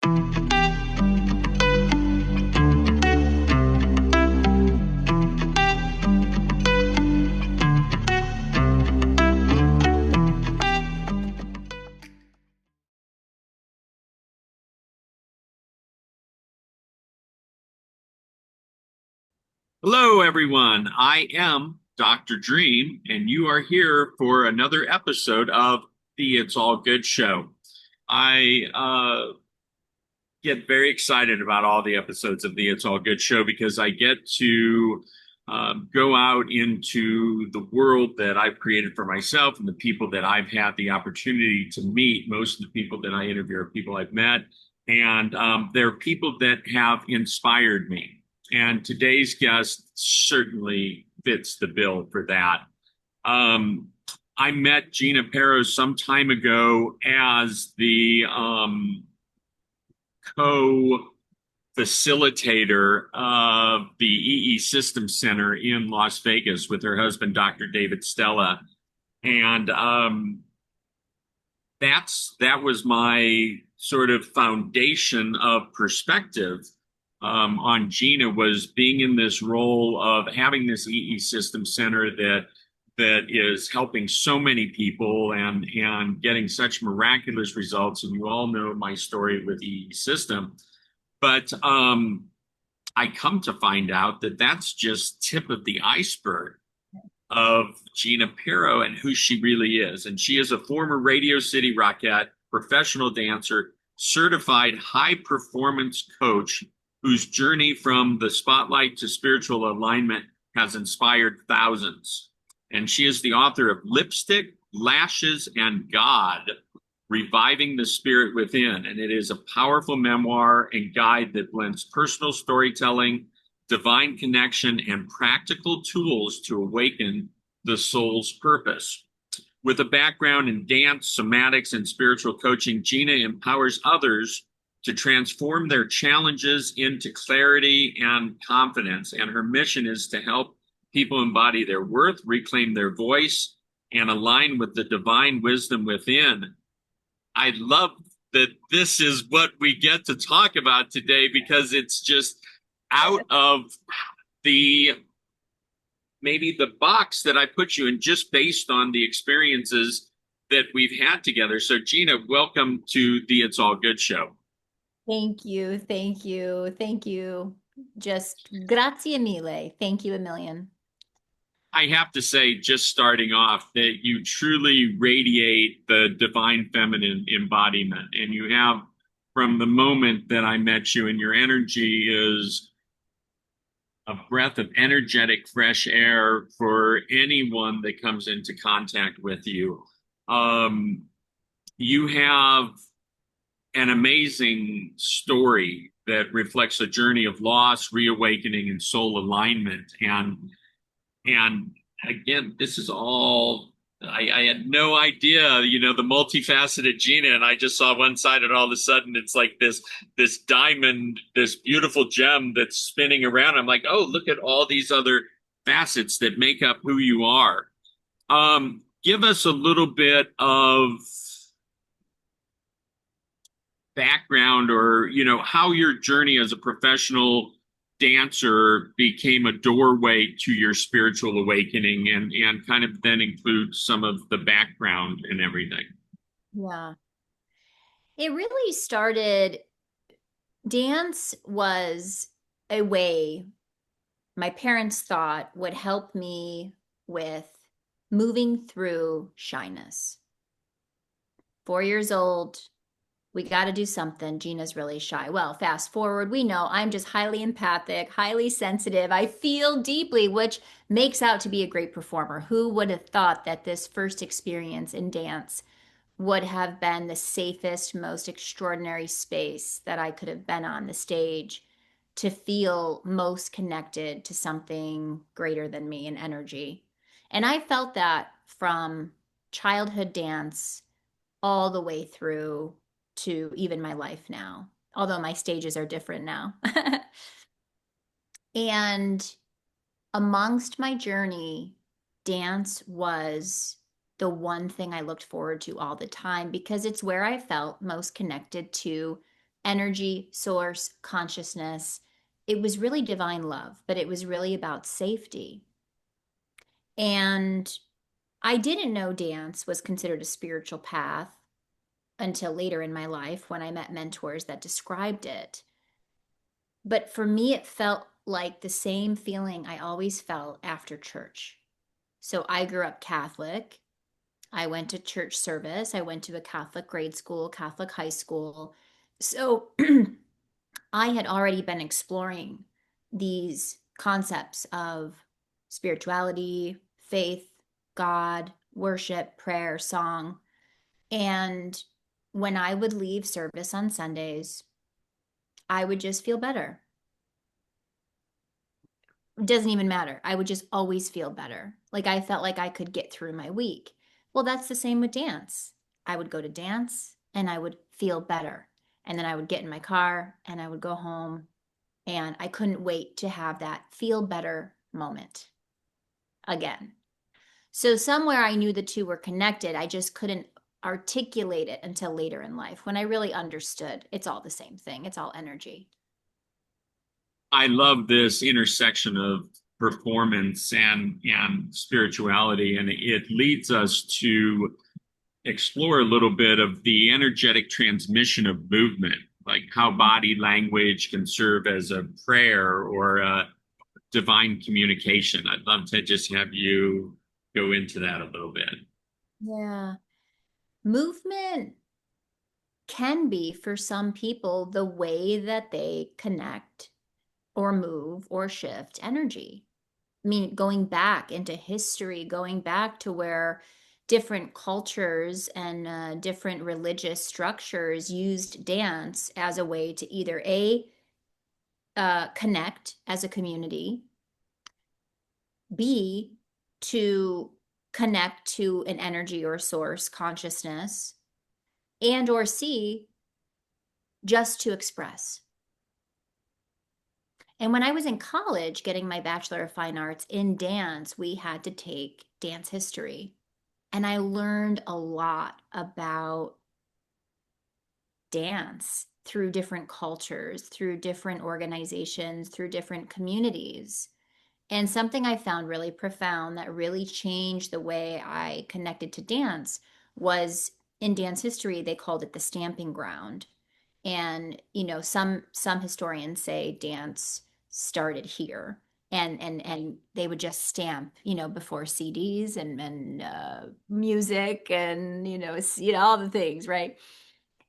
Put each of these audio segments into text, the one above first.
Hello, everyone. I am Dr. Dream, and you are here for another episode of the It's All Good show. I get very excited about all the episodes of the It's All Good show because I get to go out into the world that I've created for myself and the people that I've had the opportunity to meet. Most of the people that I interview are people I've met, and they're people that have inspired me. And today's guest certainly fits the bill for that. Um, I met Gina Pero some time ago as the co-facilitator of the EE Systems Center in Las Vegas with her husband, Dr. David Stella. And that was my sort of foundation of perspective on Gina, was being in this role of having this EE Systems Center that is helping so many people and getting such miraculous results. And you all know my story with EE System. But I come to find out that that's just tip of the iceberg of Gina Pero and who she really is. And she is a former Radio City Rockette, professional dancer, certified high performance coach whose journey from the spotlight to spiritual alignment has inspired thousands. And she is the author of Lipstick, Lashes, and God, Reviving the Spirit Within. And it is a powerful memoir and guide that blends personal storytelling, divine connection, and practical tools to awaken the soul's purpose. With a background in dance, somatics, and spiritual coaching, Gina empowers others to transform their challenges into clarity and confidence. And her mission is to help people embody their worth, reclaim their voice, and align with the divine wisdom within. I love that this is what we get to talk about today, because it's just out of the maybe the box that I put you in, just based on the experiences that we've had together. So Gina, welcome to the It's All Good show. Thank you. Thank you. Thank you. Just grazie mille. Thank you a million. I have to say, just starting off, that you truly radiate the divine feminine embodiment. And you have, from the moment that I met you, and your energy is a breath of energetic fresh air for anyone that comes into contact with you. You have an amazing story that reflects a journey of loss, reawakening, and soul alignment. And again, this is all, I had no idea, the multifaceted Gina, and I just saw one side, and all of a sudden it's like this diamond, this beautiful gem that's spinning around. I'm like, oh, look at all these other facets that make up who you are. Give us a little bit of background, or how your journey as a professional dancer became a doorway to your spiritual awakening, and kind of then include some of the background and everything. Yeah. It really started, dance was a way my parents thought would help me with moving through shyness. 4 years old, we got to do something. Gina's really shy. Well, fast forward, we know I'm just highly empathic, highly sensitive. I feel deeply, which makes out to be a great performer. Who would have thought that this first experience in dance would have been the safest, most extraordinary space that I could have been on, the stage, to feel most connected to something greater than me, an energy. And I felt that from childhood dance all the way through to even my life now, although my stages are different now. And amongst my journey, dance was the one thing I looked forward to all the time, because it's where I felt most connected to energy, source, consciousness. It was really divine love, but it was really about safety. And I didn't know dance was considered a spiritual path until later in my life when I met mentors that described it. But for me, it felt like the same feeling I always felt after church. So I grew up Catholic. I went to church service. I went to a Catholic grade school, Catholic high school. So I had already been exploring these concepts of spirituality, faith, God, worship, prayer, song. And when I would leave service on Sundays, I would just feel better. It doesn't even matter. I would just always feel better. Like I felt like I could get through my week. Well, that's the same with dance. I would go to dance and I would feel better. And then I would get in my car and I would go home and I couldn't wait to have that feel better moment again. So somewhere I knew the two were connected. I just couldn't articulate it until later in life when I really understood it's all the same thing. It's all energy. I love this intersection of performance and spirituality, and it leads us to explore a little bit of the energetic transmission of movement, like how body language can serve as a prayer or a divine communication. I'd love to just have you go into that a little bit. Yeah. Movement can be for some people the way that they connect or move or shift energy. I mean, going back into history, going back to where different cultures and different religious structures used dance as a way to either connect as a community, B, to connect to an energy or source consciousness, and or C, just to express. And when I was in college getting my Bachelor of Fine Arts in dance, we had to take dance history. And I learned a lot about dance through different cultures, through different organizations, through different communities. And something I found really profound that really changed the way I connected to dance was in dance history, they called it the stamping ground. And some historians say dance started here, and they would just stamp, before CDs and music and all the things, right?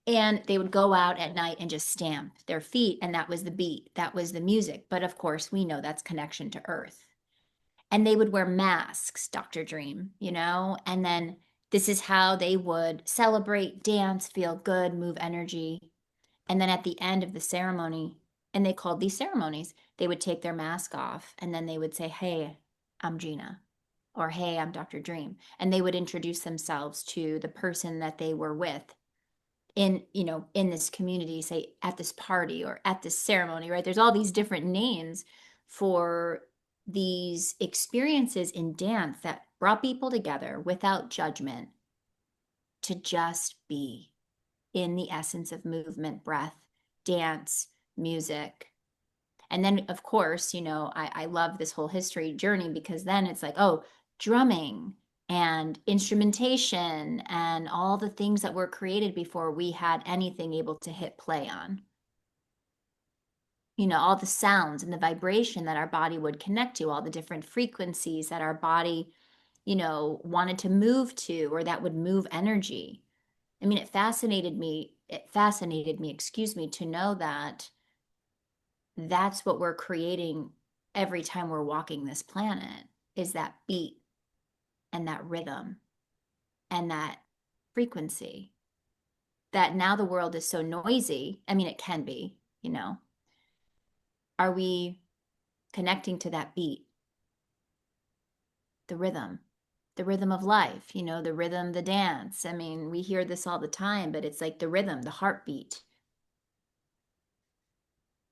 And they would go out at night and just stamp their feet, and that was the beat, that was the music. But of course, we know that's connection to earth. And they would wear masks, Dr. Dream, and then this is how they would celebrate, dance, feel good, move energy. And then at the end of the ceremony, and they called these ceremonies, they would take their mask off and then they would say, "Hey, I'm Gina," or "Hey, I'm Dr. Dream." And they would introduce themselves to the person that they were with in this community, say at this party or at this ceremony, right? There's all these different names for these experiences in dance that brought people together without judgment to just be in the essence of movement, breath, dance, music. And then, of course, I love this whole history journey because then it's like, oh, drumming and instrumentation and all the things that were created before we had anything able to hit play on. All the sounds and the vibration that our body would connect to, all the different frequencies that our body, wanted to move to or that would move energy. I mean, it fascinated me, excuse me, to know that that's what we're creating every time we're walking this planet is that beat and that rhythm and that frequency. That now the world is so noisy. I mean, it can be. Are we connecting to that beat, the rhythm? The rhythm of life, the rhythm, the dance. I mean, we hear this all the time, but it's like the rhythm, the heartbeat.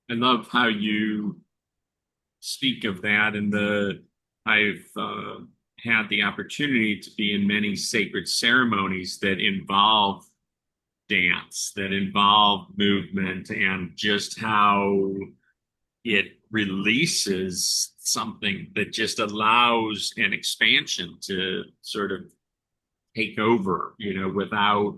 I love how you speak of that, and I've had the opportunity to be in many sacred ceremonies that involve dance that involve movement and just how it releases something that just allows an expansion to sort of take over, without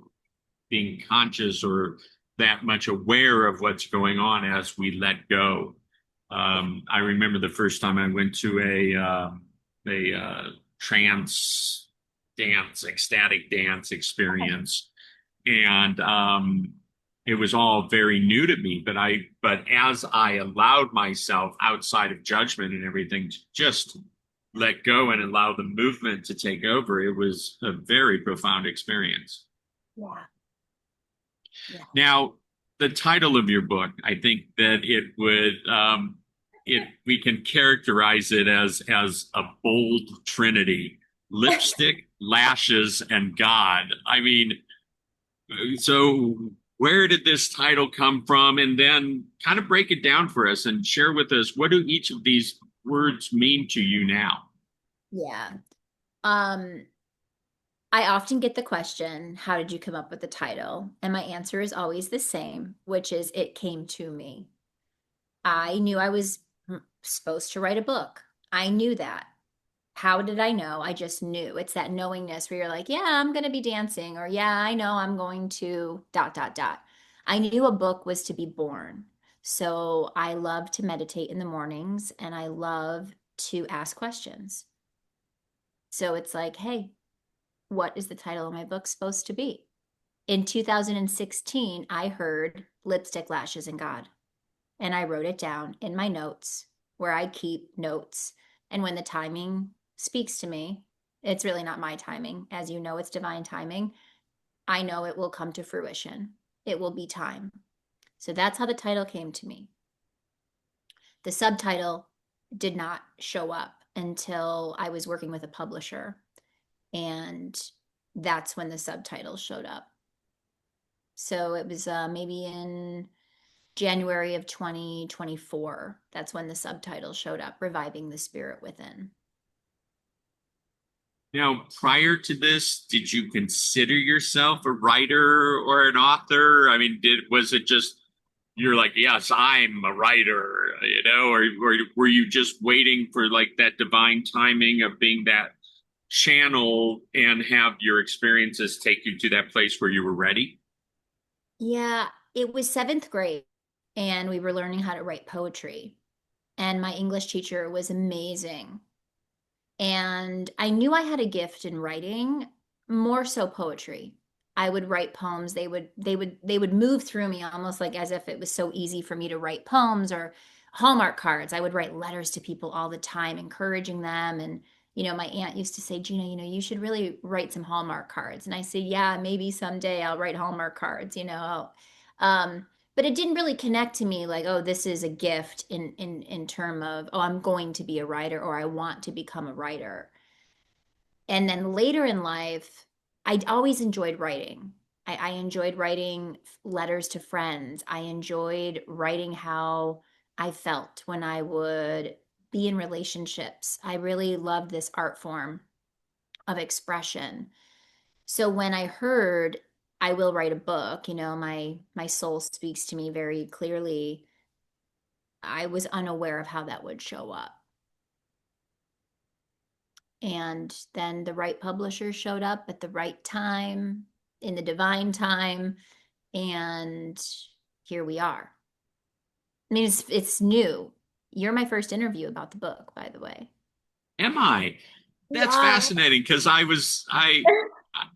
being conscious or that much aware of what's going on as we let go. Yeah. I remember the first time I went to a trance dance, ecstatic dance experience, and it was all very new to me. But as I allowed myself outside of judgment and everything to just let go and allow the movement to take over, it was a very profound experience. Yeah. Yeah. Now, the title of your book, I think that it would we can characterize it as a bold trinity: lipstick, lashes, and God. I mean, so where did this title come from? And then kind of break it down for us and share with us, what do each of these words mean to you now? Yeah. Um, I often get the question, how did you come up with the title? And my answer is always the same, which is it came to me. I knew I was supposed to write a book. I knew that. How did I know? I just knew. It's that knowingness where you're like, yeah, I'm going to be dancing, or yeah, I know I'm going to dot, dot, dot. I knew a book was to be born. So I love to meditate in the mornings and I love to ask questions. So it's like, hey, what is the title of my book supposed to be? In 2016, I heard Lipstick, Lashes, and God, and I wrote it down in my notes where I keep notes. And when the timing speaks to me, it's really not my timing. As you know, it's divine timing. I know it will come to fruition. It will be time. So that's how the title came to me. The subtitle did not show up until I was working with a publisher. And that's when the subtitle showed up. So it was maybe in January of 2024. That's when the subtitle showed up, Reviving the Spirit Within. Now, prior to this, did you consider yourself a writer or an author? I mean, was it just you're like, yes, I'm a writer, or were you just waiting for like that divine timing of being that channel and have your experiences take you to that place where you were ready? Yeah, it was seventh grade, and we were learning how to write poetry. And my English teacher was amazing. And I knew I had a gift in writing, more so poetry. I would write poems. They would move through me almost like as if it was so easy for me to write poems or Hallmark cards. I would write letters to people all the time, encouraging them. And, my aunt used to say, Gina, you should really write some Hallmark cards. And I said, yeah, maybe someday I'll write Hallmark cards, Um, but it didn't really connect to me like, oh, this is a gift in term of, oh, I'm going to be a writer or I want to become a writer. And then later in life, I always enjoyed writing. I enjoyed writing letters to friends. I enjoyed writing how I felt when I would be in relationships. I really loved this art form of expression. So when I heard I will write a book, my soul speaks to me very clearly. I was unaware of how that would show up. And then the right publisher showed up at the right time, in the divine time, and here we are. I mean, it's new. You're my first interview about the book, by the way. Am I? That's Yeah. fascinating because I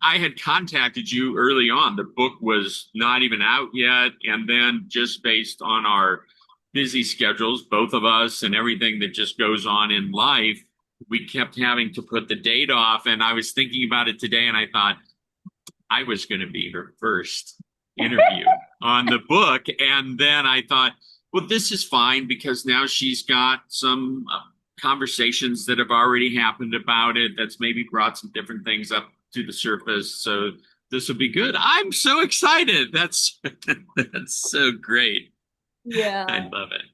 had contacted you early on. The book was not even out yet, and then just based on our busy schedules, both of us, and everything that just goes on in life, we kept having to put the date off. And I was thinking about it today, and I thought I was going to be her first interview on the book, and then I thought, well, this is fine because now she's got some conversations that have already happened about it. That's maybe brought some different things up to the surface. So this will be good. I'm so excited. That's that's so great. I Yeah. love it.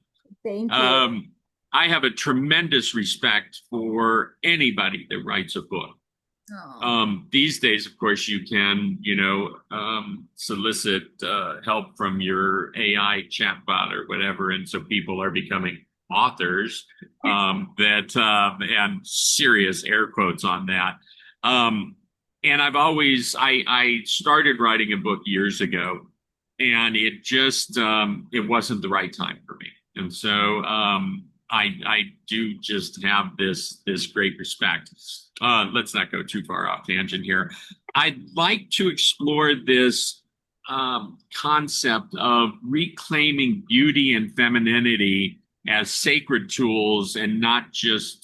Thank you. I have a tremendous respect for anybody that writes a book. Oh. These days, of course, you can, solicit help from your AI chatbot or whatever, and so people are becoming authors. And serious air quotes on that. Um, and I started writing a book years ago, and it wasn't the right time for me, and so I do just have this great respect. Let's not go too far off tangent here. I'd like to explore this concept of reclaiming beauty and femininity as sacred tools and not just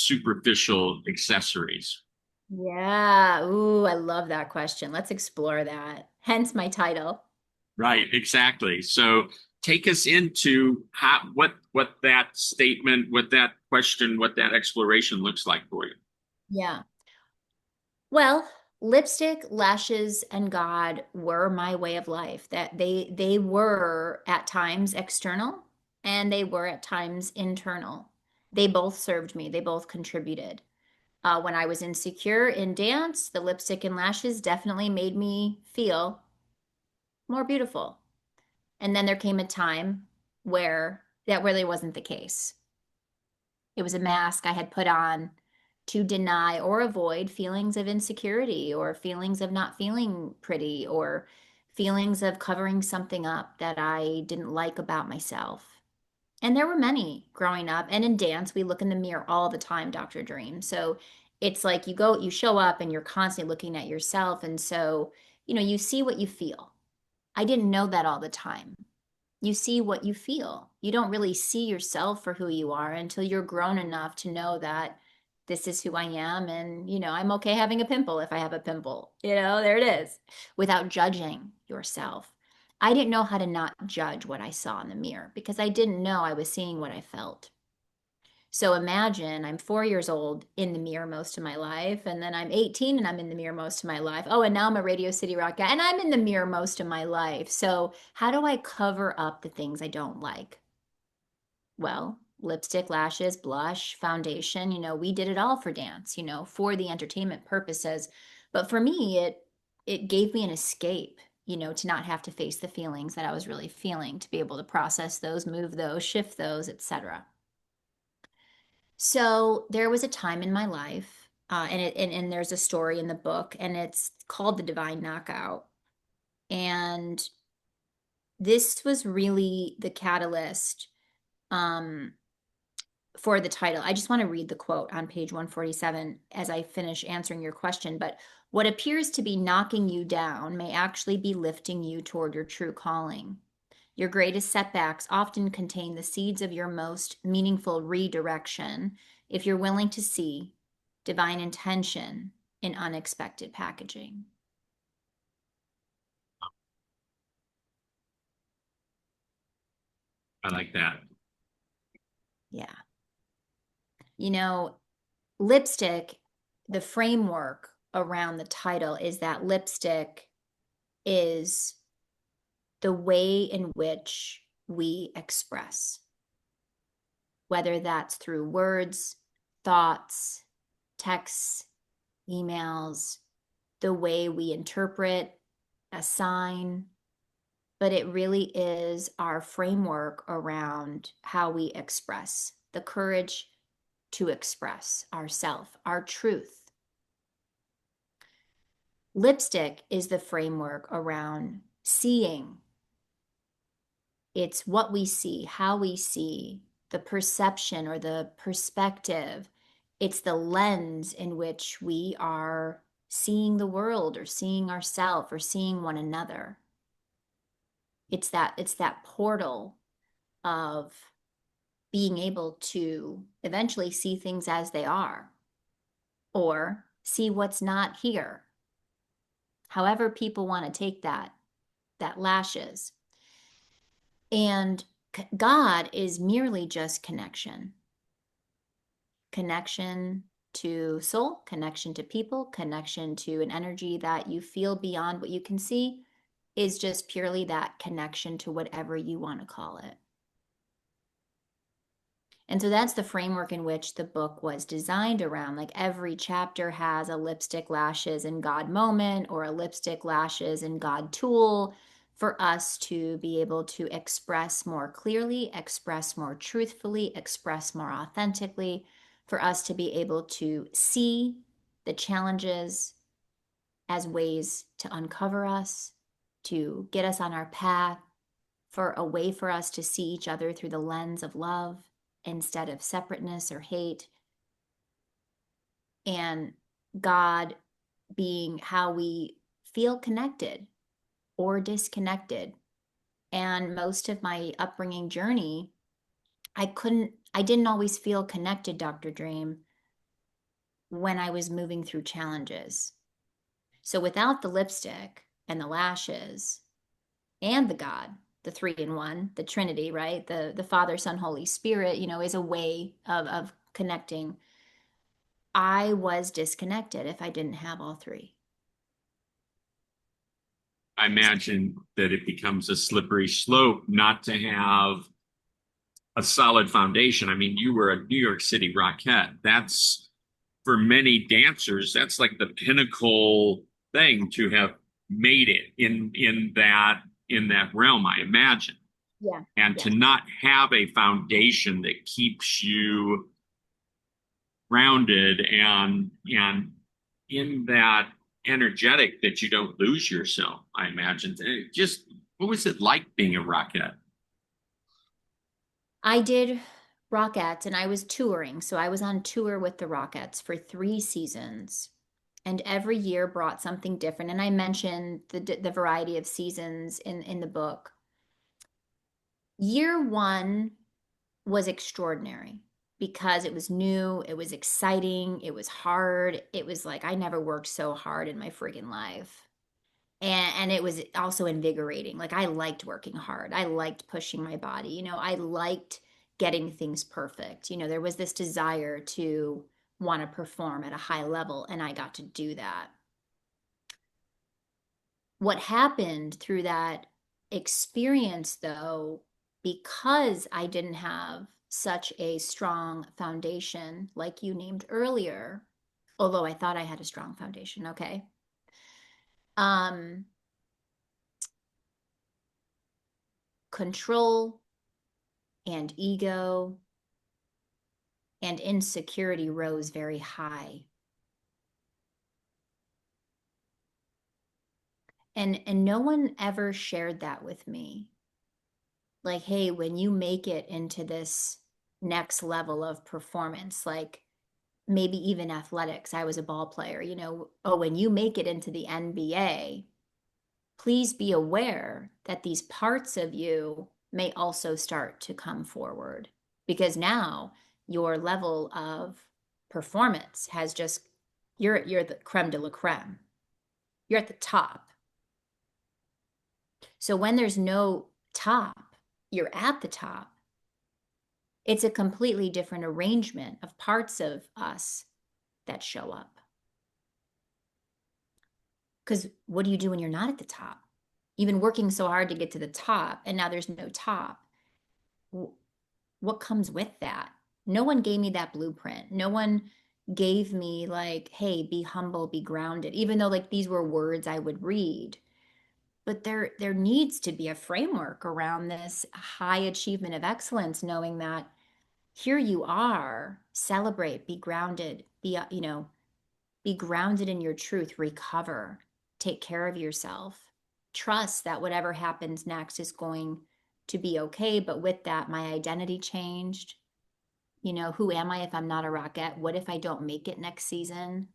superficial accessories. Yeah. Ooh, I love that question. Let's explore that. Hence my title. Right, exactly. So take us into what that statement, what that question, what that exploration looks like for you. Yeah. Well, lipstick, lashes, and God were my way of life. That they were at times external and they were at times internal. They both served me. They both contributed. When I was insecure in dance, the lipstick and lashes definitely made me feel more beautiful. And then there came a time where that really wasn't the case. It was a mask I had put on to deny or avoid feelings of insecurity or feelings of not feeling pretty or feelings of covering something up that I didn't like about myself. And there were many growing up. And in dance, we look in the mirror all the time, Dr. Dream. So it's like you show up and you're constantly looking at yourself. And so, you see what you feel. I didn't know that all the time. You see what you feel. You don't really see yourself for who you are until you're grown enough to know that this is who I am. And, I'm okay having a pimple if I have a pimple. There it is, without judging yourself. I didn't know how to not judge what I saw in the mirror because I didn't know I was seeing what I felt. So imagine I'm 4 years old in the mirror most of my life, and then I'm 18 and I'm in the mirror most of my life. Oh, and now I'm a Radio City Rock guy and I'm in the mirror most of my life. So, how do I cover up the things I don't like? Well, lipstick, lashes, blush, foundation, we did it all for dance, for the entertainment purposes. But for me, it gave me an escape, to not have to face the feelings that I was really feeling, to be able to process those, move those, shift those, etc. So there was a time in my life, and there's a story in the book, and it's called The Divine Knockout. And this was really the catalyst um, for the title. I just want to read the quote on page 147 as I finish answering your question. But what appears to be knocking you down may actually be lifting you toward your true calling. Your greatest setbacks often contain the seeds of your most meaningful redirection if you're willing to see divine intention in unexpected packaging. I like that. Yeah. You know, lipstick, the framework around the title is that lipstick is the way in which we express, whether that's through words, thoughts, texts, emails, the way we interpret a sign, but it really is our framework around how we express the courage to express ourself, our truth. Lipstick is the framework around seeing. It's what we see, how we see, the perception or the perspective. It's the lens in which we are seeing the world or seeing ourselves or seeing one another. It's that portal of being able to eventually see things as they are or see what's not here. However people want to take that lashes. And God is merely just connection to soul, connection to people, connection to an energy that you feel beyond what you can see is just purely that connection to whatever you want to call it. And so that's the framework in which the book was designed around. Like every chapter has a lipstick, lashes, and God moment, or a lipstick, lashes, and God tool for us to be able to express more clearly, express more truthfully, express more authentically, for us to be able to see the challenges as ways to uncover us, to get us on our path, for a way for us to see each other through the lens of love instead of separateness or hate. And God being how we feel connected or disconnected. And most of my upbringing journey, I didn't always feel connected, Dr. Dream, when I was moving through challenges. So without the lipstick and the lashes and the God, the three in one, the Trinity, right? The Father, Son, Holy Spirit, is a way of connecting. I was disconnected if I didn't have all three. I imagine that it becomes a slippery slope not to have a solid foundation. I mean, you were a New York City Rockette. That's for many dancers, that's like the pinnacle thing to have made it in that realm, I imagine. Yeah. And to Yes. not have a foundation that keeps you grounded and in that energetic that you don't lose yourself, I imagine. Just what was it like being a Rockette? I did Rockettes and I was touring. So I was on tour with the Rockettes for 3 seasons. And every year brought something different. And I mentioned the variety of seasons in the book. Year one was extraordinary because it was new, it was exciting, it was hard. It was like I never worked so hard in my friggin' life. And it was also invigorating. Like I liked working hard. I liked pushing my body. I liked getting things perfect. There was this desire to want to perform at a high level, and I got to do that. What happened through that experience, though, because I didn't have such a strong foundation, like you named earlier, although I thought I had a strong foundation, okay? Um, Control and ego and insecurity rose very high. And no one ever shared that with me. Like, hey, when you make it into this next level of performance, like maybe even athletics, I was a ball player, oh, when you make it into the NBA, please be aware that these parts of you may also start to come forward because now your level of performance has just you're the creme de la creme. You're at the top. So when there's no top, you're at the top. It's a completely different arrangement of parts of us that show up. Because what do you do when you're not at the top? You've been working so hard to get to the top, and now there's no top. What comes with that? No one gave me that blueprint. No one gave me, like, hey, be humble, be grounded, even though like these were words I would read. But there needs to be a framework around this high achievement of excellence, knowing that here you are, celebrate, be grounded, be grounded in your truth, recover, take care of yourself, trust that whatever happens next is going to be okay. But with that, my identity changed. Who am I if I'm not a Rockette? What if I don't make it next season?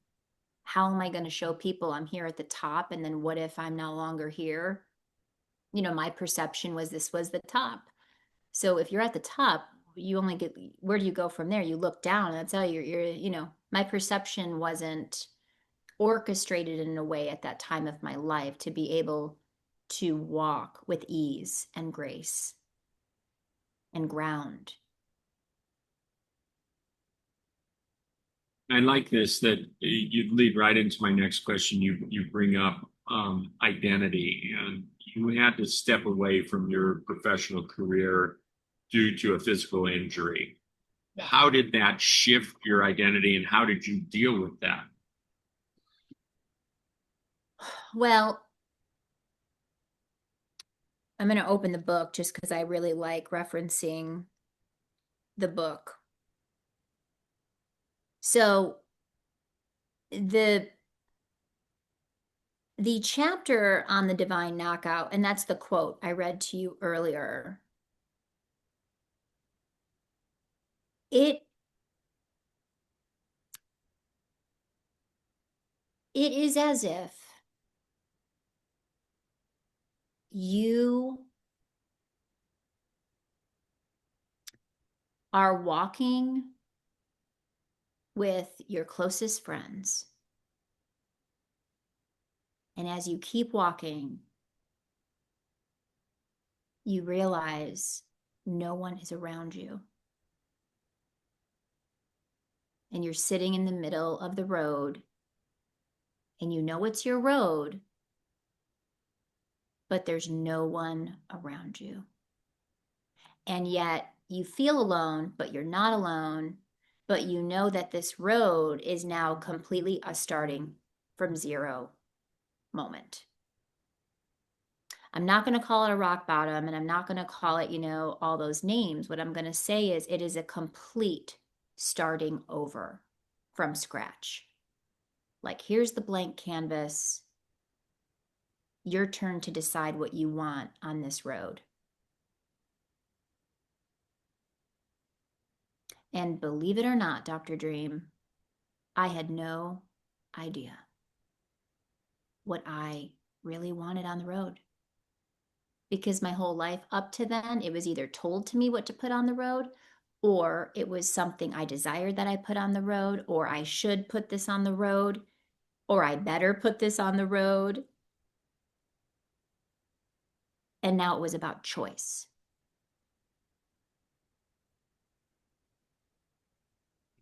How am I going to show people I'm here at the top? And then what if I'm no longer here? My perception was this was the top. So if you're at the top, you only get, where do you go from there? You look down, and that's how my perception wasn't orchestrated in a way at that time of my life to be able to walk with ease and grace and ground. I like this that you lead right into my next question. You bring up identity, and you had to step away from your professional career due to a physical injury. how did that shift your identity and how did you deal with that? Well, I'm going to open the book just because I really like referencing the book. So the the chapter on the divine knockout, and that's the quote I read to you earlier. It it is as if you are walking with your closest friends. And as you keep walking, you realize no one is around you. And you're sitting in the middle of the road, and you know it's your road, but there's no one around you. And yet you feel alone, but you're not alone. But you know that this road is now completely a starting from zero moment. I'm not going to call it a rock bottom, and I'm not going to call it, all those names. What I'm going to say is it is a complete starting over from scratch. Like, here's the blank canvas. Your turn to decide what you want on this road. And believe it or not, Dr. Dream, I had no idea what I really wanted on the road. Because my whole life up to then, it was either told to me what to put on the road, or it was something I desired that I put on the road, or I should put this on the road, or I better put this on the road. And now it was about choice.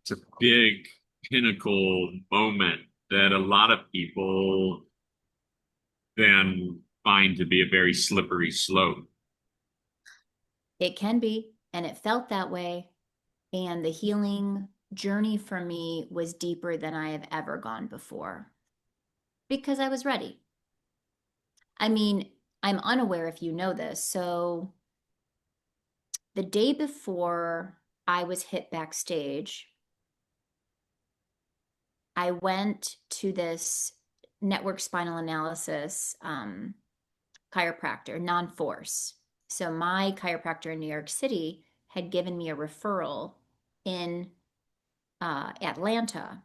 It's a big pinnacle moment that a lot of people then find to be a very slippery slope. It can be, and it felt that way. And the healing journey for me was deeper than I have ever gone before because I was ready. I mean, I'm unaware if you know this. So the day before I was hit backstage, I went to this network spinal analysis chiropractor, non-force. So my chiropractor in New York City had given me a referral in Atlanta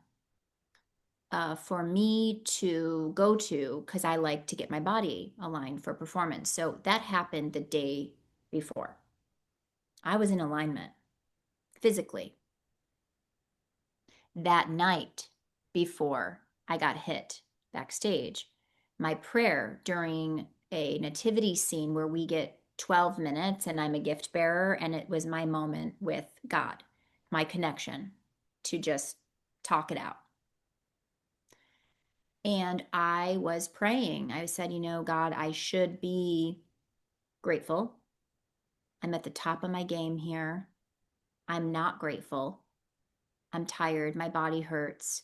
for me to go to because I like to get my body aligned for performance. So that happened the day before. I was in alignment physically. That night before I got hit backstage, my prayer during a nativity scene where we get 12 minutes and I'm a gift bearer, and it was my moment with God, my connection to just talk it out. And I was praying. I said, God, I should be grateful. I'm at the top of my game here. I'm not grateful. I'm tired. My body hurts.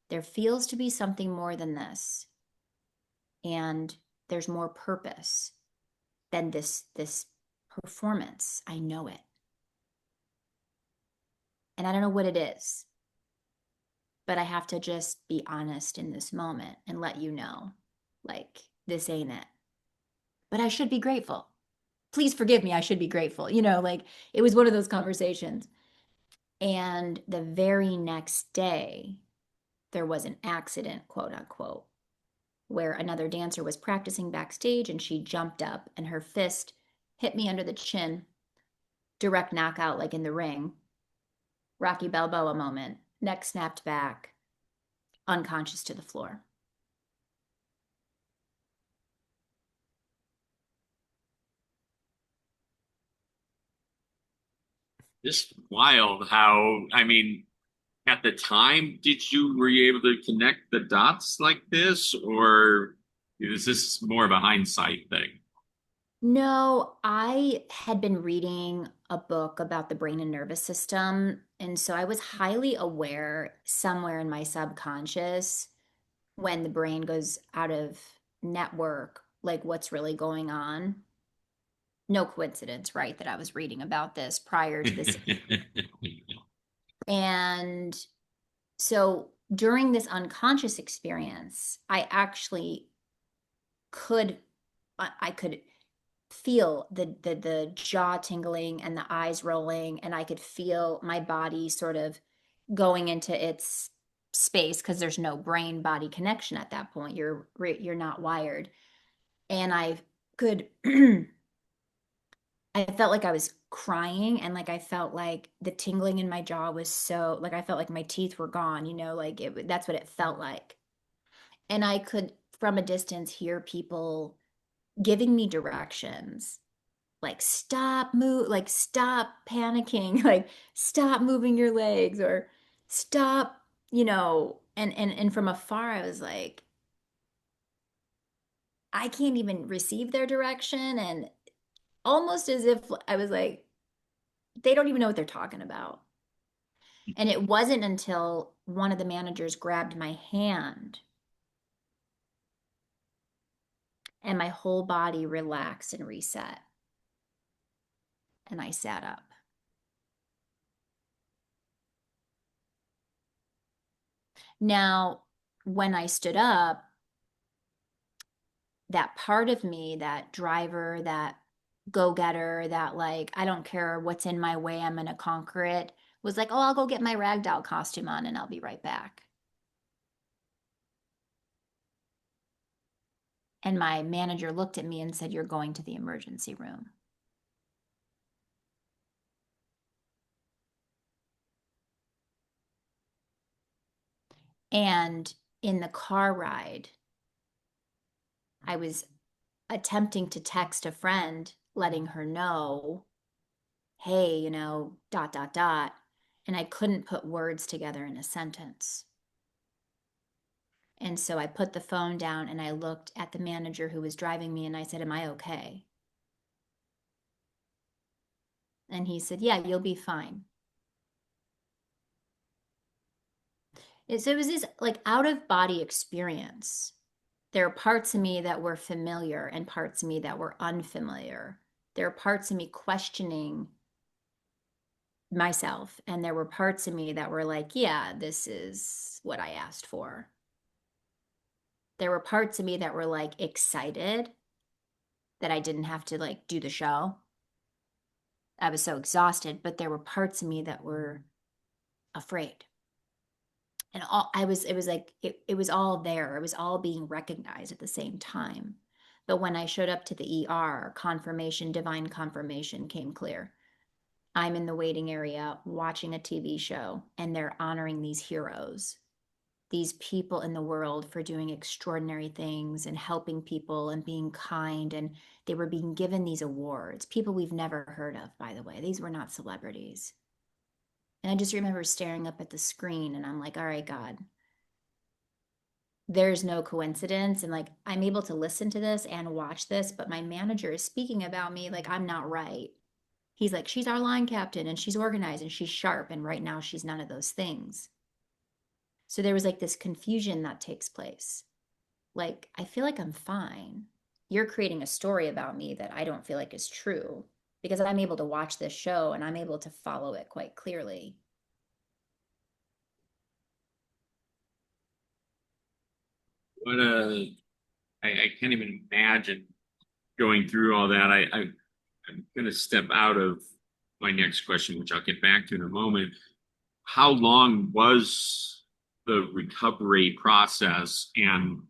There feels to be something more than this. And there's more purpose than this performance. I know it. And I don't know what it is. But I have to just be honest in this moment and let you know, like, this ain't it. But I should be grateful. Please forgive me. I should be grateful. Like, it was one of those conversations. And the very next day, there was an accident, quote unquote, where another dancer was practicing backstage and she jumped up and her fist hit me under the chin, direct knockout, like in the ring. Rocky Balboa moment, neck snapped back, unconscious to the floor. It's wild how, I mean, at the time, were you able to connect the dots like this, or is this more of a hindsight thing? No, I had been reading a book about the brain and nervous system. And so I was highly aware somewhere in my subconscious when the brain goes out of network, like what's really going on. No coincidence, right, that I was reading about this prior to this. And so during this unconscious experience, I actually could I could feel the jaw tingling and the eyes rolling, and I could feel my body sort of going into its space because there's no brain body connection at that point. You're not wired. And I could I felt like I was crying, and like I felt like the tingling in my jaw was so like I felt like my teeth were gone, like that's what it felt like. And I could from a distance hear people giving me directions like stop panicking, like stop moving your legs or stop, and from afar I was like I can't even receive their direction, and almost as if I was like they don't even know what they're talking about. And it wasn't until one of the managers grabbed my hand and my whole body relaxed and reset, and I sat up. Now, when I stood up, that part of me, that driver, that go getter, that like, I don't care what's in my way, I'm going to conquer it, was like, oh, I'll go get my ragdoll costume on and I'll be right back. And my manager looked at me and said, you're going to the emergency room. And in the car ride, I was attempting to text a friend, letting her know, hey, dot, dot, dot. And I couldn't put words together in a sentence. And so I put the phone down and I looked at the manager who was driving me and I said, am I okay? And he said, yeah, you'll be fine. So it was this like out of body experience. There are parts of me that were familiar and parts of me that were unfamiliar. There are parts of me questioning myself, and there were parts of me that were like, yeah, this is what I asked for. There were parts of me that were like excited that I didn't have to like do the show. I was so exhausted, but there were parts of me that were afraid. And it was like it was all there. It was all being recognized at the same time. But when I showed up to the ER, confirmation, divine confirmation came clear. I'm in the waiting area watching a TV show, and they're honoring these heroes, these people in the world for doing extraordinary things and helping people and being kind. And they were being given these awards, people we've never heard of, by the way. These were not celebrities. And I just remember staring up at the screen and I'm like, all right, God, there's no coincidence. And like, I'm able to listen to this and watch this, but my manager is speaking about me like I'm not right. He's like, she's our line captain and she's organized and she's sharp. And right now she's none of those things. So there was like this confusion that takes place. Like, I feel like I'm fine. You're creating a story about me that I don't feel like is true because I'm able to watch this show and I'm able to follow it quite clearly. What I can't even imagine going through all that. I'm going to step out of my next question, which I'll get back to in a moment. How long was the recovery process, and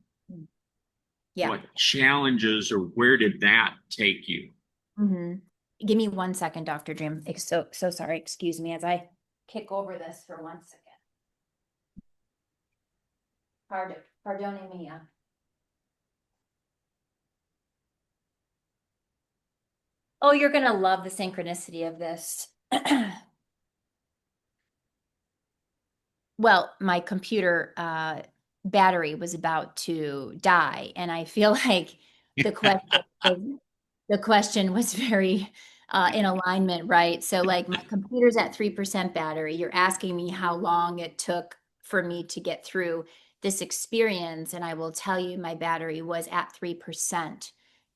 Yeah. what challenges or where did that take you? Mm-hmm. Give me 1 second, Dr. Jim. So sorry. Excuse me as I kick over this for 1 second. Pardon me. Oh, you're going to love the synchronicity of this. Well, my computer battery was about to die, and I feel like the question is the question was very in alignment, right? So, like, my computer's at 3% battery. You're asking me how long it took for me to get through this experience. And I will tell you, my battery was at 3%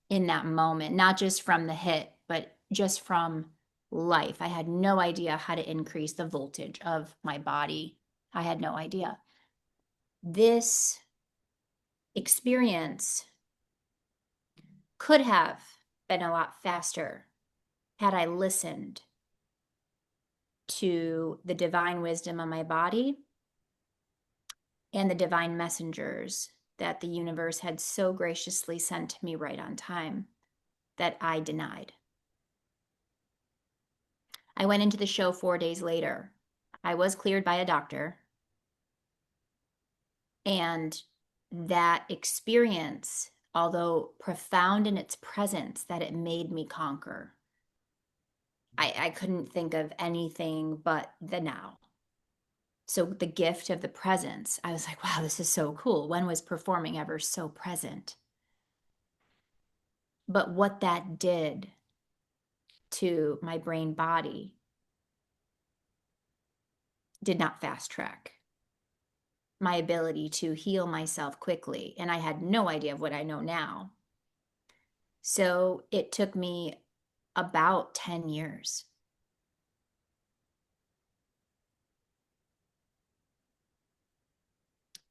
in that moment, not just from the hit, but just from life. I had no idea how to increase the voltage of my body. I had no idea. This experience could have been a lot faster had I listened to the divine wisdom of my body and the divine messengers that the universe had so graciously sent to me right on time that I denied. I went into the show 4 days later. I was cleared by a doctor. And that experience, although profound in its presence, that it made me conquer, I couldn't think of anything but the now. So the gift of the presence, I was like, wow, this is so cool. When was performing ever so present? But what that did to my brain body did not fast track my ability to heal myself quickly. And I had no idea of what I know now. So it took me about 10 years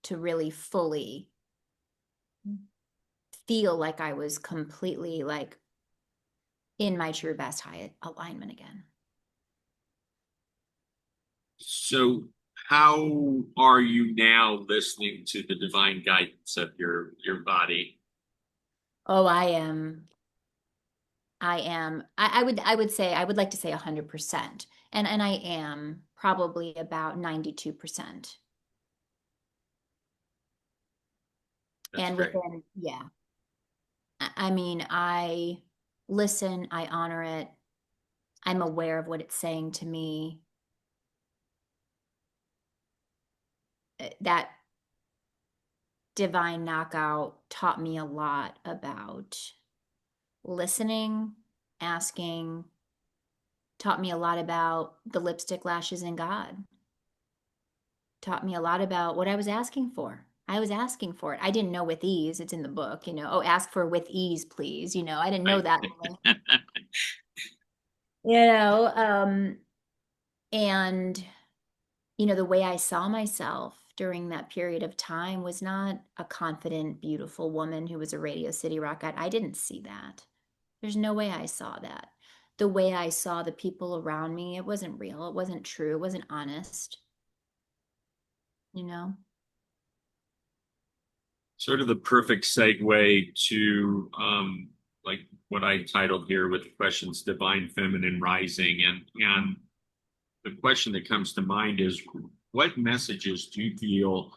to really fully feel like I was completely like in my true best high alignment again. So how are you now listening to the divine guidance of your body? Oh, I would say, I would like to say 100%. And I am probably about 92%. That's And great. within, yeah. I mean, I listen, I honor it. I'm aware of what it's saying to me. That divine knockout taught me a lot about listening, asking, taught me a lot about the lipstick, lashes, and God. Taught me a lot about what I was asking for. I was asking for it. I didn't know with ease. It's in the book, oh, ask for with ease, please. I didn't know Right. that. You know, um, and the way I saw myself during that period of time was not a confident, beautiful woman who was a Radio City Rockette. I didn't see that. There's no way I saw that. The way I saw the people around me, it wasn't real. It wasn't true. It wasn't honest, you know? Sort of the perfect segue to like what I titled here with the questions divine feminine rising, and the question that comes to mind is what messages do you feel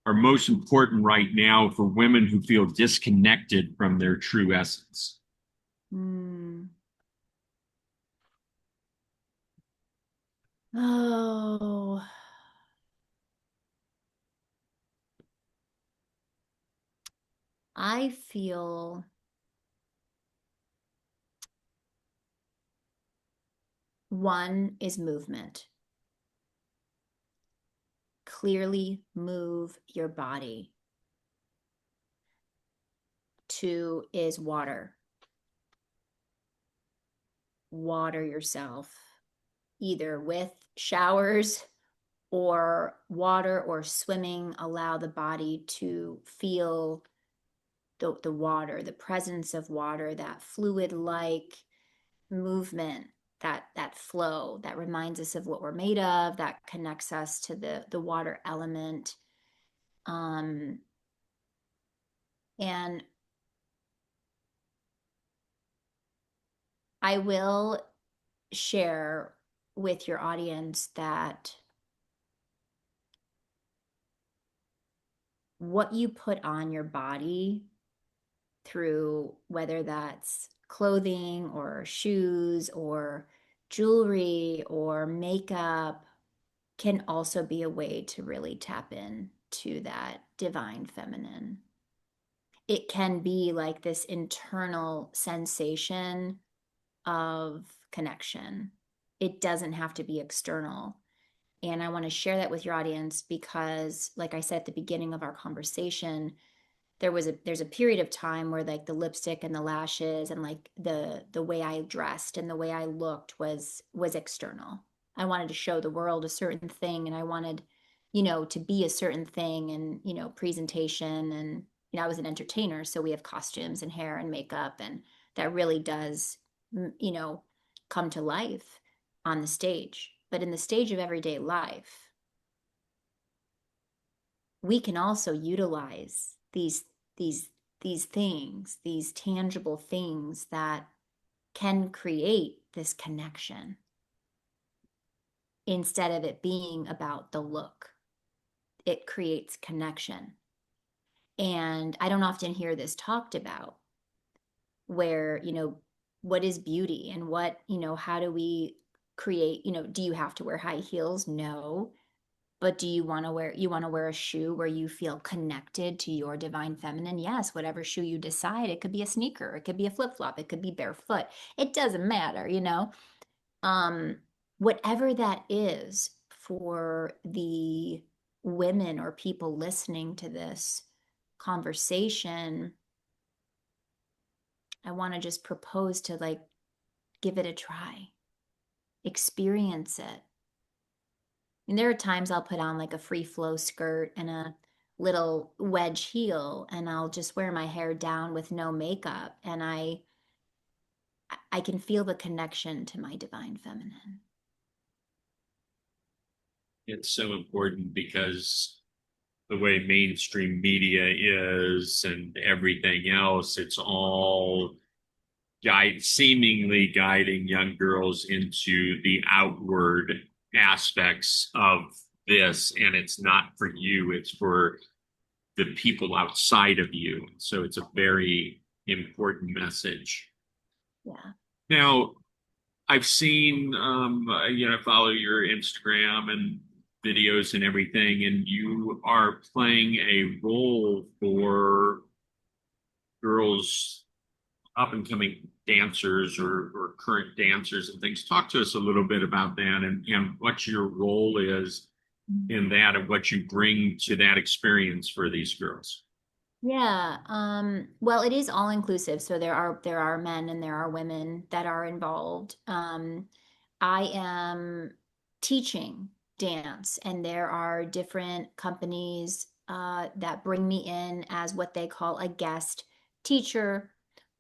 are most important right now for women who feel disconnected from their true essence? Mm. Oh, I feel one is movement. Clearly move your body. Two is water. Water yourself, either with showers or water or swimming. Allow the body to feel the water, the presence of water, that fluid like movement, that flow that reminds us of what we're made of, that connects us to the water element. And I will share with your audience that what you put on your body, through whether that's clothing or shoes or jewelry or makeup, can also be a way to really tap in to that divine feminine. it can be like this internal sensation of connection. It doesn't have to be external. And I want to share that with your audience because, like I said at the beginning of our conversation, there's a period of time where like the lipstick and the lashes and like the way I dressed and the way I looked was external. I wanted to show the world a certain thing, and I wanted, to be a certain thing, and presentation, and I was an entertainer, so we have costumes and hair and makeup, and that really does you know come to life on the stage. But in the stage of everyday life, we can also utilize these these things, these tangible things that can create this connection instead of it being about the look. It creates connection. And I don't often hear this talked about, where, what is beauty, and what, how do we create, do you have to wear high heels? No. But do you want to wear a shoe where you feel connected to your divine feminine? Yes, whatever shoe you decide. It could be a sneaker, it could be a flip-flop, it could be barefoot. It doesn't matter. Um, Whatever that is for the women or people listening to this conversation, I want to just propose to like give it a try, experience it. And there are times I'll put on like a free flow skirt and a little wedge heel, and I'll just wear my hair down with no makeup, and I can feel the connection to my divine feminine. It's so important because the way mainstream media is and everything else, it's all seemingly guiding young girls into the outward aspects of this. And it's not for you, it's for the people outside of you. So it's a very important message. Yeah. Now, I've seen, follow your Instagram and videos and everything, and you are playing a role for girls, up and coming dancers or current dancers and things. Talk to us a little bit about that, and what your role is in that, and what you bring to that experience for these girls. Yeah. Well, it is all inclusive. So there are men and there are women that are involved. I am teaching dance, and there are different companies that bring me in as what they call a guest teacher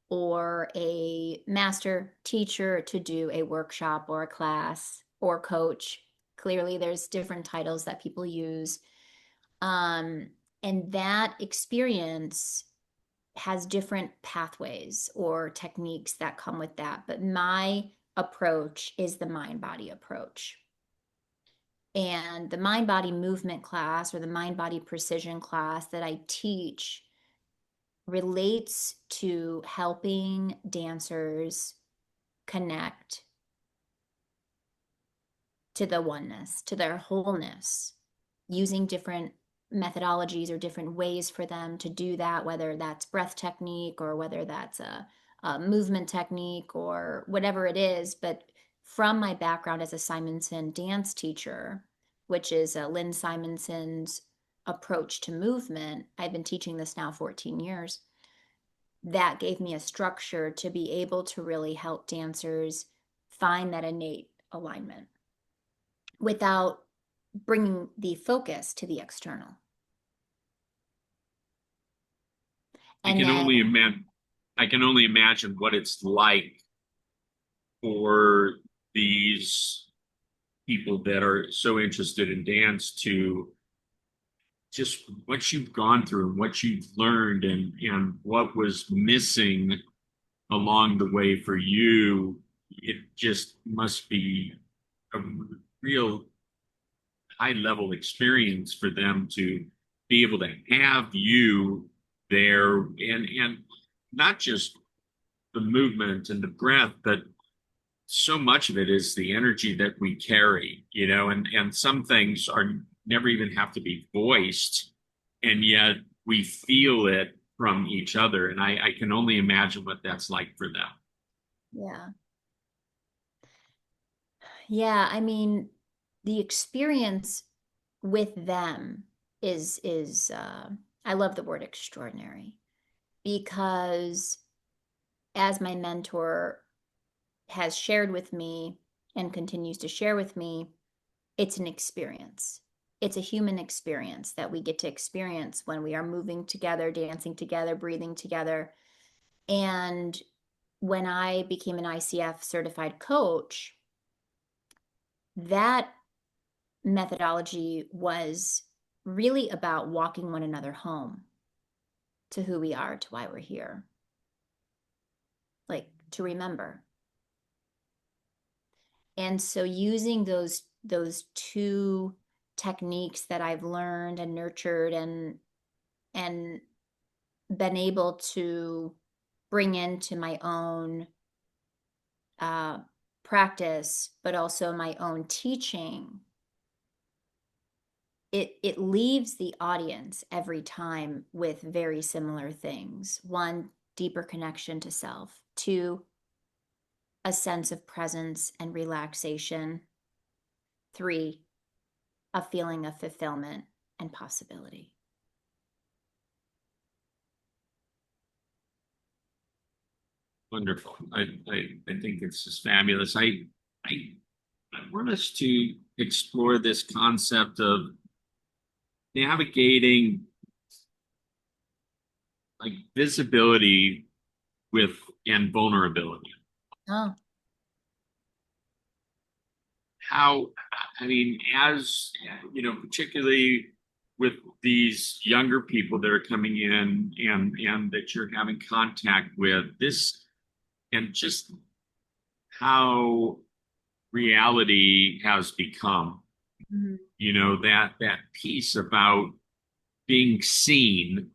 or a master teacher to do a workshop or a class or coach. Clearly, there's different titles that people use. Um, and that experience has different pathways or techniques that come with that. But my approach is the mind body approach. And the mind body movement class, or the mind body precision class that I teach, relates to helping dancers connect to the oneness, to their wholeness, using different methodologies or different ways for them to do that, whether that's breath technique or whether that's a movement technique or whatever it is. But from my background as a Simonson dance teacher, which is Lynn Simonson's approach to movement, I've been teaching this now 14 years. That gave me a structure to be able to really help dancers find that innate alignment without bringing the focus to the external. I And can then, only imagine. I can only imagine what it's like for these people that are so interested in dance to just what you've gone through and what you've learned, and what was missing along the way for you. It just must be a real high level experience for them to be able to have you there, and not just the movement and the breath, but so much of it is the energy that we carry, and some things are never even have to be voiced, and yet we feel it from each other. And I can only imagine what that's like for them. Yeah. Yeah, I mean, the experience with them is I love the word extraordinary because as my mentor has shared with me and continues to share with me, it's an experience. It's a human experience that we get to experience when we are moving together, dancing together, breathing together. And when I became an ICF certified coach, that methodology was really about walking one another home to who we are, to why we're here, like to remember. And so using those two techniques that I've learned and nurtured and been able to bring into my own uh, practice, but also my own teaching, it leaves the audience every time with very similar things. One, deeper connection to self. Two, a sense of presence and relaxation. Three, a feeling of fulfillment and possibility. Wonderful. I think it's just fabulous. I want us to explore this concept of navigating like visibility with and vulnerability. Oh, How, I mean, as you know, particularly with these younger people that are coming in and that you're having contact with this and just how reality has become, mhm. you know, that piece about being seen,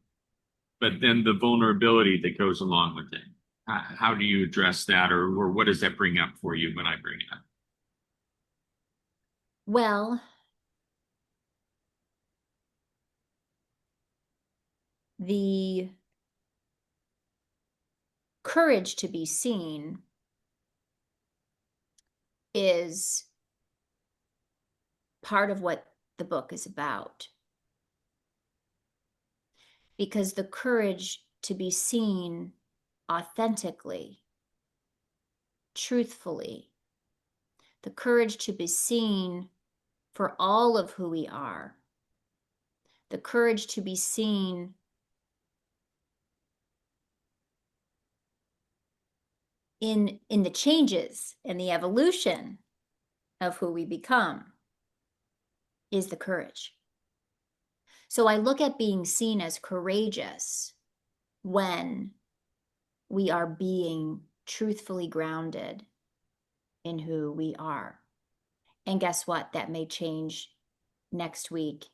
but then the vulnerability that goes along with it. How do you address that, or what does that bring up for you when I bring it up? Well, the courage to be seen is part of what the book is about. Because the courage to be seen authentically, truthfully, the courage to be seen for all of who we are, the courage to be seen in the changes and the evolution of who we become is the courage. So I look at being seen as courageous when we are being truthfully grounded in who we are. And guess what? That may change next week,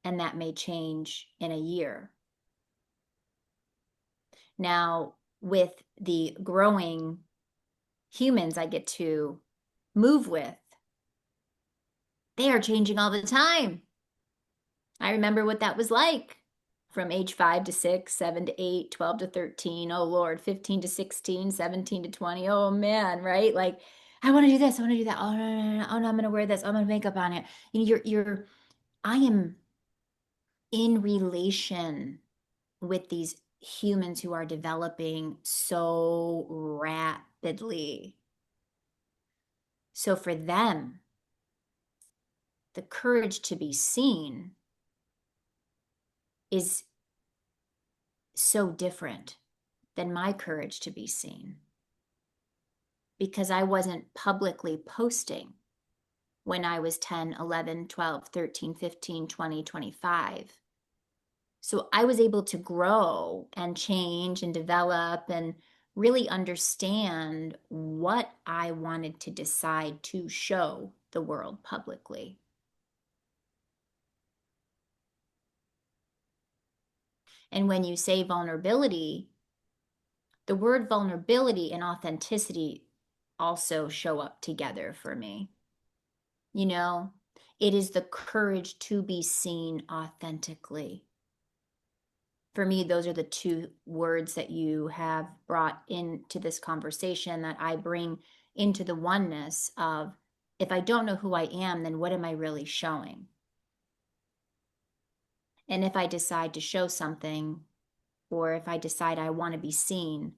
and that may change in a year. Now, with the growing humans I get to move with, they are changing all the time. I remember what that was like from age 5 to 6, 7 to 8, 12 to 13. Oh Lord, 15 to 16, 17 to 20. Oh man, right? Like, I want to do this. I want to do that. Oh no, no, no, no. Oh no, I'm gonna wear this. I'm gonna makeup on it. You know, I am in relation with these humans who are developing so rapidly. So for them, the courage to be seen is so different than my courage to be seen because I wasn't publicly posting when I was 10, 11, 12, 13, 15, 20, 25. So I was able to grow and change and develop and really understand what I wanted to decide to show the world publicly. And when you say vulnerability, the word vulnerability and authenticity also show up together for me. You know, it is the courage to be seen authentically, for me, those are the two words that you have brought into this conversation that I bring into the oneness of, if I don't know who I am, then what am I really showing? And if I decide to show something, or if I decide I want to be seen,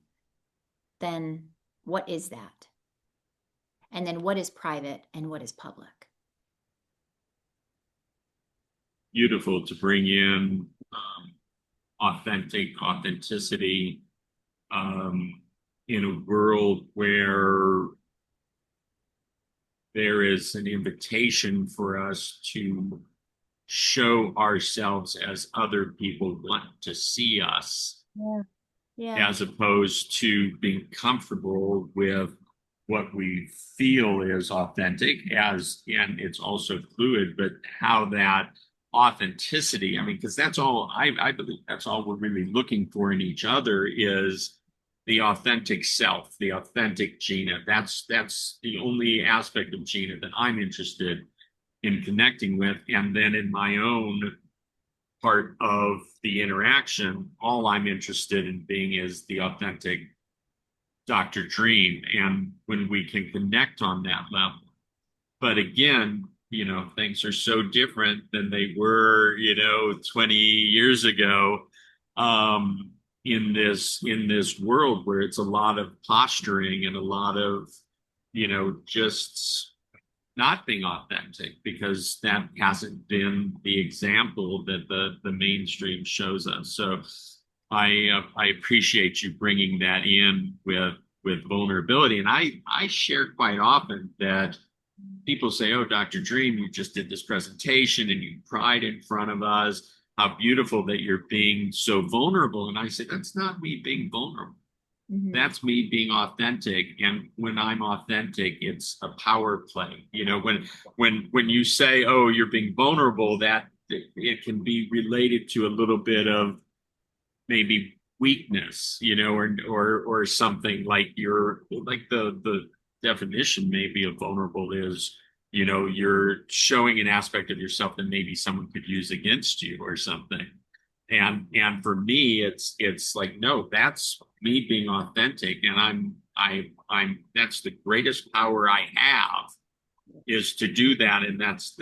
then what is that? And then what is private and what is public? Beautiful to bring in authenticity in a world where there is an invitation for us to show ourselves as other people want to see us, Yeah. Yeah. as opposed to being comfortable with what we feel is authentic, as and it's also fluid, but how that authenticity, I mean, because that's all I believe that's all we're really looking for in each other is the authentic self, the authentic Gina. That's the only aspect of Gina that I'm interested in connecting with. And then in my own part of the interaction, all I'm interested in being is the authentic Dr. Dream. And when we can connect on that level, but again, things are so different than they were, 20 years ago, in this world where it's a lot of posturing and a lot of, just not being authentic, because that hasn't been the example that the mainstream shows us. So I appreciate you bringing that in with vulnerability, and I share quite often that people say, "Oh, Dr. Dream, you just did this presentation and you cried in front of us. How beautiful that you're being so vulnerable." And I say, "That's not me being vulnerable. Mm-hmm. That's me being authentic. And when I'm authentic, it's a power play. When you say, 'Oh, you're being vulnerable,' that it can be related to a little bit of maybe weakness, or something like the definition maybe of vulnerable is, you're showing an aspect of yourself that maybe someone could use against you or something. And for me, it's like, no, that's me being authentic. And I'm that's the greatest power I have, is to do that. And that's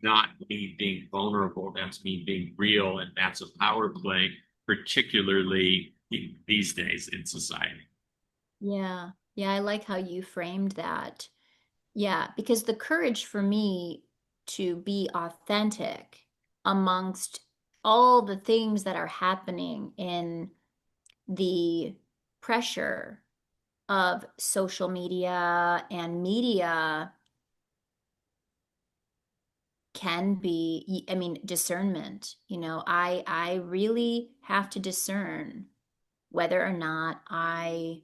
not me being vulnerable. That's me being real. And that's a power play, particularly these days in society. Yeah. Yeah. I like how you framed that. Yeah. Because the courage for me to be authentic amongst all the things that are happening in the pressure of social media and media can be, I mean, discernment. I really have to discern whether or not I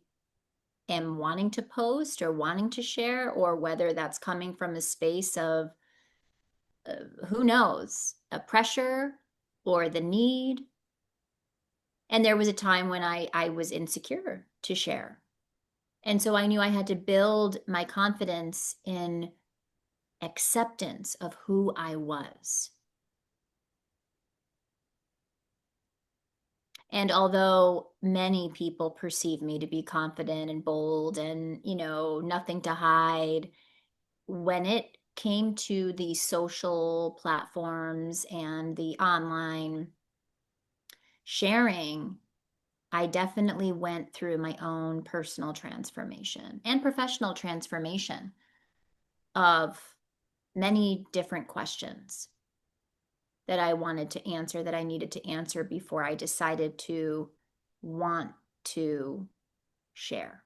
am wanting to post or wanting to share, or whether that's coming from a space of who knows, a pressure or the need. And there was a time when I was insecure to share. And so I knew I had to build my confidence in acceptance of who I was. And although many people perceive me to be confident and bold and, nothing to hide, when it came to the social platforms and the online sharing, I definitely went through my own personal transformation and professional transformation of many different questions that I wanted to answer, that I needed to answer before I decided to want to share.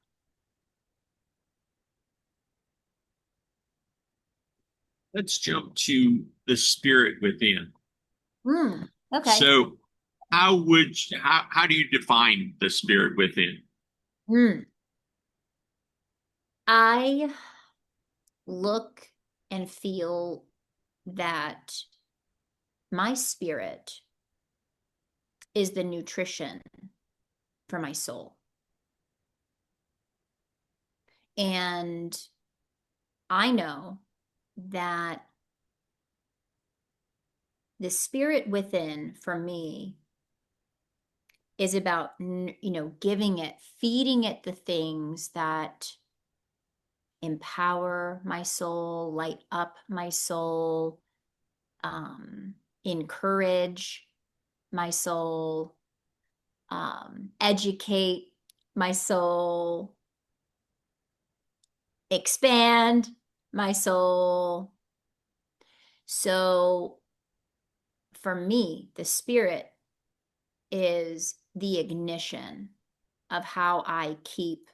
Let's jump to the spirit within. Okay. So how do you define the spirit within? Mm. I look and feel that my spirit is the nutrition for my soul. And I know that the spirit within, for me, is about, giving it, feeding it the things that empower my soul, light up my soul, encourage my soul, educate my soul, expand my soul. So for me, the spirit is the ignition of how I keep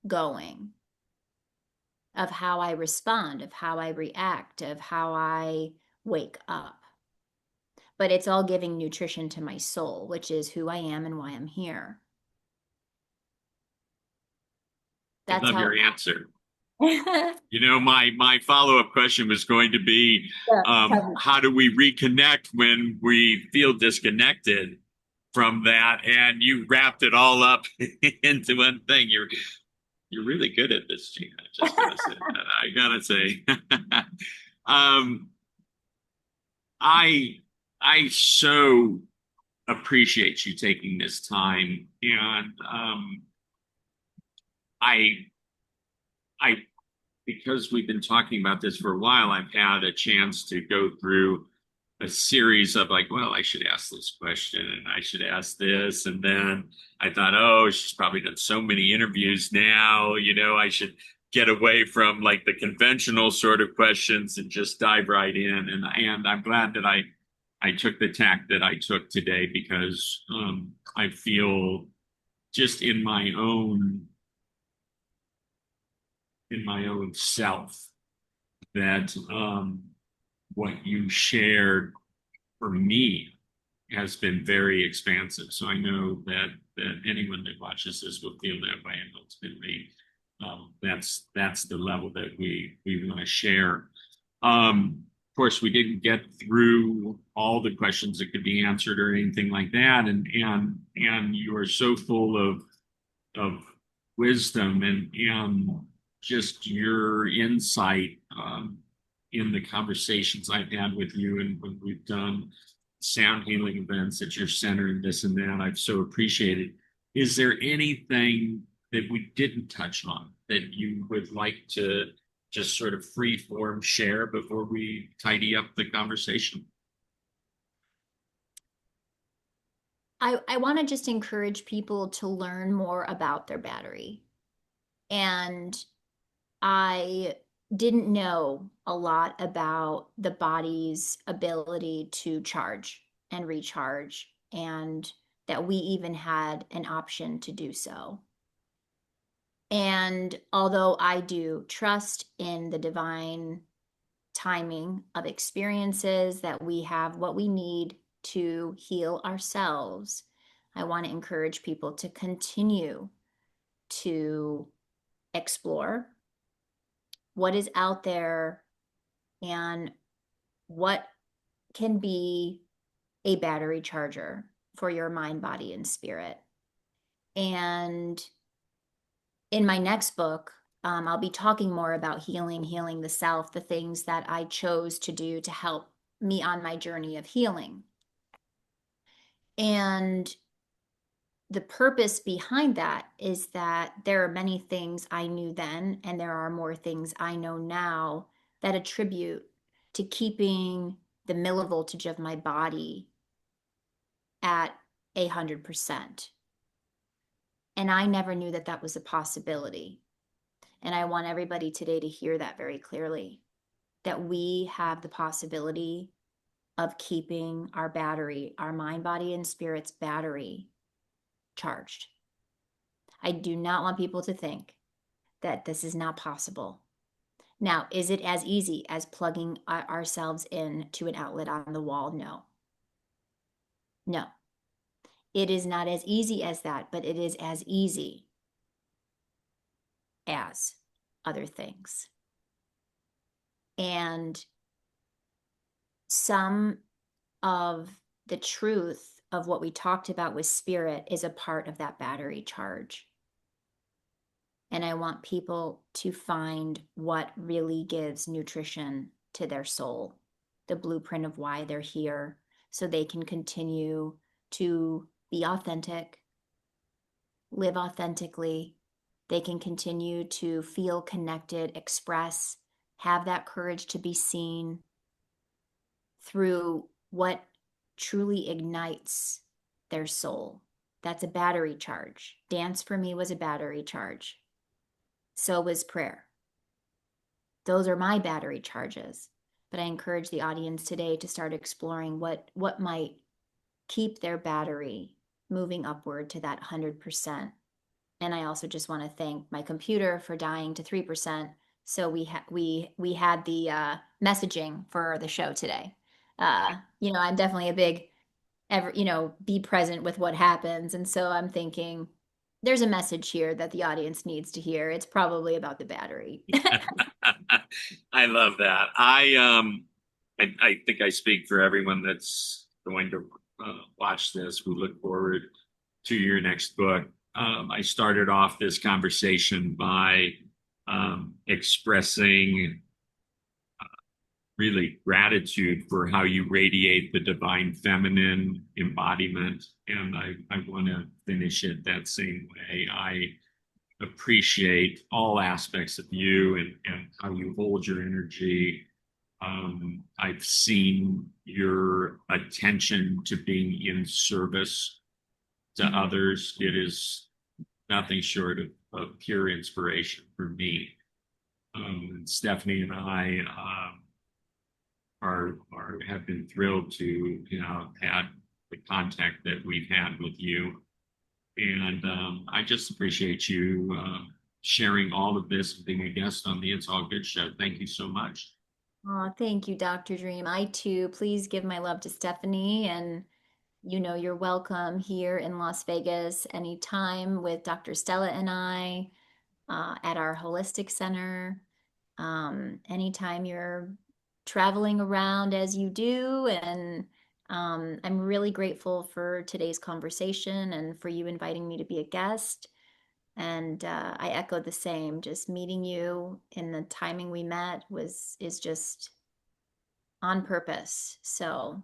going, of how I respond, of how I react, of how I wake up. But it's all giving nutrition to my soul, which is who I am and why I'm here. I That's love how. your answer. Yeah, My follow-up question was going to be, tell me. how do we reconnect when we feel disconnected from that? And you wrapped it all up into one thing. You're really good at this, Gina. Just gonna say that. I gotta say. um, I I so appreciate you taking this time, and I I because we've been talking about this for a while, I've had a chance to go through a series of like, well, I should ask this question and I should ask this. And then I thought, oh, she's probably done so many interviews now, I should get away from like the conventional sort of questions and just dive right in. And I'm glad that I took the tack that I took today because I feel just in my own self that what you shared for me has been very expansive. So I know that anyone that watches this will feel that way, and it's been me. That's the level that we want to share. Of course, we didn't get through all the questions that could be answered or anything like that, and you are so full of wisdom and just your insight in the conversations I've had with you and when we've done sound healing events at your center and this and that. I've so appreciated. Is there anything that we didn't touch on that you would like to just sort of free form share before we tidy up the conversation? I want to just encourage people to learn more about their battery. And I didn't know a lot about the body's ability to charge and recharge, and that we even had an option to do so. And although I do trust in the divine timing of experiences, that we have what we need to heal ourselves, I want to encourage people to continue to explore what is out there and what can be a battery charger for your mind, body, and spirit. And in my next book, I'll be talking more about healing the self, the things that I chose to do to help me on my journey of healing. And the purpose behind that is that there are many things I knew then, and there are more things I know now that attribute to keeping the millivoltage of my body at 100%. And I never knew that that was a possibility. And I want everybody today to hear that very clearly, that we have the possibility of keeping our battery, our mind, body, and spirit's battery charged. I do not want people to think that this is not possible. Now, is it as easy as plugging ourselves in to an outlet on the wall? No. No. It is not as easy as that, but it is as easy as other things. And some of the truth of what we talked about with spirit is a part of that battery charge. And I want people to find what really gives nutrition to their soul, the blueprint of why they're here, so they can continue to be authentic, live authentically. They can continue to feel connected, express, have that courage to be seen through what truly ignites their soul. That's a battery charge. Dance for me was a battery charge. So was prayer. Those are my battery charges. But I encourage the audience today to start exploring what might keep their battery moving upward to that 100%. And I also just want to thank my computer for dying to 3%. So we had the messaging for the show today. I'm definitely a big be present with what happens. And so I'm thinking there's a message here that the audience needs to hear. It's probably about the battery. I love that. I think I speak for everyone that's going to watch this. We look forward to your next book. I started off this conversation by expressing really gratitude for how you radiate the divine feminine embodiment. And I want to finish it that same way. I appreciate all aspects of you and how you hold your energy. I've seen your attention to being in service to others. It is nothing short of pure inspiration for me. Stephanie and I are have been thrilled to had the contact that we've had with you, and I just appreciate you sharing all of this and being a guest on the It's All Good show. Thank you so much. Oh, thank you, Dr. Dream. I too, please give my love to Stephanie, and you're welcome here in Las Vegas anytime with Dr. Stella and I at our holistic center. Anytime you're traveling around as you do. And I'm really grateful for today's conversation and for you inviting me to be a guest. And I echo the same. Just meeting you in the timing we met is just on purpose. So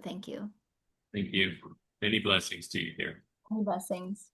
thank you. Thank you. Many blessings to you here. Many blessings.